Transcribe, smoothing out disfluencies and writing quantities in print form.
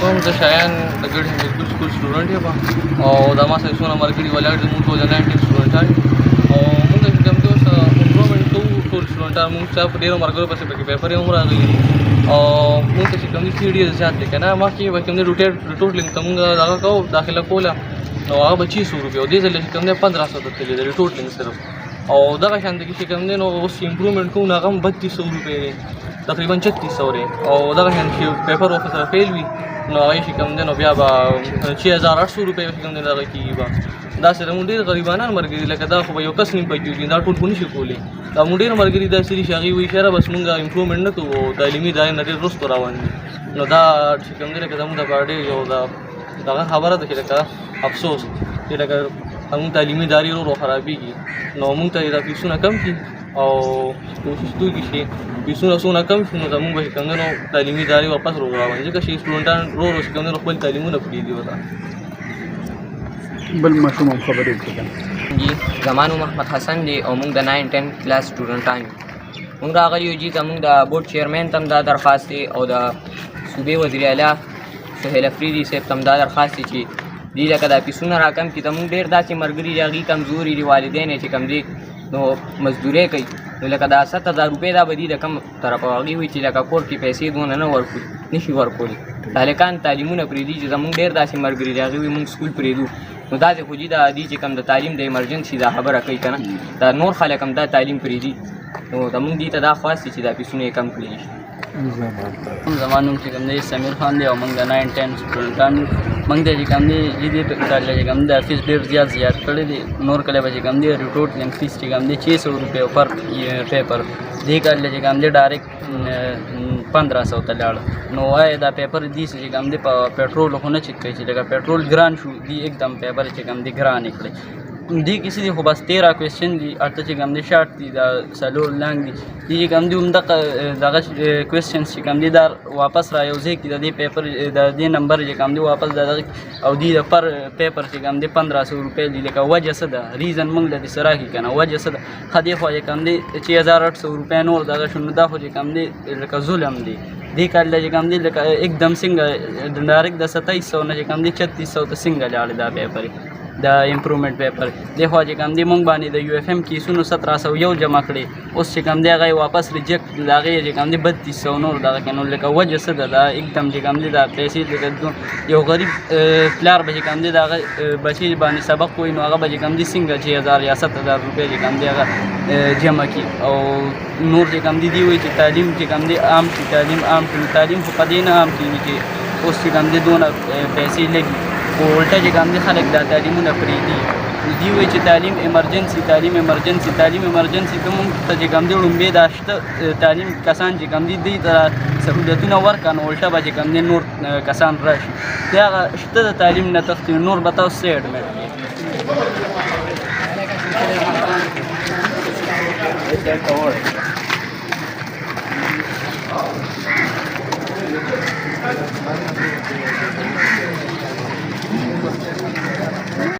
کوم زه شایان د ګډ هندوکول سکول سټوډنټ یم او دا ما سره څونه ملګري ولاړ دي موږ ټول 19 سټوډنټان او موږ چې کوم دی اوس امپرومنټ کوو ټول سټوډنټان موږ چې په ډېرو ملګرو پسې پکې پیپر یې هم راغلي او موږ ته چې کوم دی فی ډېر زیات دی که نه مخکې به کوم دی ریټوټلینګ ته موږ دغه کوو داخله کوله نو هغه به 600 روپۍ او دې ځل چې کوم دی 1500 ته تللی دی ریټوټلینګ صرف او دغه شان دی چې کوم دی نو اوس امپرومنټ کوو نو هغه هم 3200 روپۍ دی تقریبا 3600 دی او دغه شان چې پیپر ورسره فیل وي نو هغه چې کوم دی نو بیا به 6800 روپۍ چې کوم دی دغه کېږي به داسې زموږ ډېر غریبانان ملګري لکه دا خو به یو کس نیم پکې وکړي دا ټول خو نشي کولی دا مونږ ډېر ملګري داسې دي چې هغوی وایي چې یاره بس مونږ امپرومنټ نه کوو او تعلیمي ادارې نه ډېر وروسته روان دي نو دا چې کوم دی لکه زموږ دپاره ډېر یو دغه خبره ده چې لکه افسوس چې لکه زموږ تعلیمي ادارې ورو ورو خرابېږي نو مونږ ته دا فیسونه کم کړي او کوشش دوی وکړي چې فیسونه څونه کم شي نو زموږ به چې کوم دی نو تعلیمي ادارې واپس روان ځکه چې سټوډنټان ورو ورو چې کوم دی نو خپل تعلیمونه پرېږدي ورته بل ماشوم هم خبرې وکړي. جی زما نوم محمد حسن دی او موږ د 9-10 کلاس سټوډنټان یو موږ راغلي یو جي زموږ د بورډ چیرمین ته هم دا درخواست دی او د صوبې وزیر اعلی سهیل افریدي صاحب ته هم دا درخواست دی چې دوی لکه دا فیسونه راکم کړي ته موږ ډېر داسې ملګري دي هغوی کمزوري دي والدین یې چې کوم دي نو مزدورۍ کوي نو لکه دا 7000 روپۍ دا به دي د کوم طرفه هغوی وایي چې لکه کور کې پیسې دونه نه ورکوي نشي ورکولی د هلکان تعلیمونه پرېږدي چې زموږ ډېر داسې ملګري دي هغوی وایي موږ سکول پرېږدو نو داسې خو جي دا دي چې کوم د تعلیم د ایمرجنسي دا خبره کوي که نه دا نور خلک هم دا تعلیم پرېږدي نو زموږ دې ته دا خواست دی چې دا فیسونه یې کم کړي شي. زما نوم چې کوم دی سمیر خان دی او موږ د 9-10 سټوډنټان یو موږ ته چې کوم دی دې کال چې کوم دی فیس ډېر زیات کړی دی نور کله به چې کوم دی ریټوټلینګ فیس چې کوم دی 600 روپۍ پر پیپر دې کال چې کوم دی ډایرکټ 1500 ته لاړ نو وایي دا پیپر دي چې کوم دی په پټرول خو نه چک کوي چې لکه پټرول ګران شو دی एकदम پیپر چې کوم دی ګران کړی دی کسی دی خو بس 13 کوېسچن دي اته چې کوم دی شارټ دي دا څلور لانګ دي چې کوم دی همدغه کوېسچنس چې کوم دی دا واپس را یوځای کړي د دې پیپر د دې نمبر چې کوم دی واپس دغه او دی پر پیپر چې کوم دی 1500 روپۍ دي لکه وجه څه ده ریزن موږ له دې سره راکړي که نه وجه څه ده ښه دی خو چې کوم دی 6800 روپۍ نور دغه شو نو دا خو چې کوم دی لکه ظلم دی دې کال چې کوم دی لکه एकदम څنګه ډایرکټ د 2700 نه چې کوم دی 3600 ته څنګه لاړې دا پیپر د امپرومنټ پیپر دی خو چې کوم دی موږ باندې د یو اف ام کیسونو 1701 جمع کړي اوس چې کوم دی هغه واپس ریجیکټ د هغې چې کوم دی 3200 نور دغه کې نو لکه وجه څه ده دا एकदम چې کوم دی دا پیسې لکه یو غریب پلار به چې کوم دی د هغه بچي باندې سبق وایي نو هغه به چې کوم دی څنګه 6000 یا 7000 روپۍ چې کوم دی هغه جمع کړي او نور چې کوم دی دی وایي چې تعلیم چې کوم دی عام شي تعلیم خو په دې نه عام کېږي چې اوس چې کوم دی دونه پیسې لګي خو الټه چې کوم دی خلک دا تعلیمونه پرېږدي دوی وایي چې تعلیم ایمرجنسي ته موږ ته چې کوم دی لومبۍ دا شته تعلیم کسان چې کوم دی دوی ته سهولتونه ورکړه نو الټه به چې کوم دی نور کسان راشي دی هغه شته د تعلیم نه تښتي نور به تاسو څه اډمټ کړي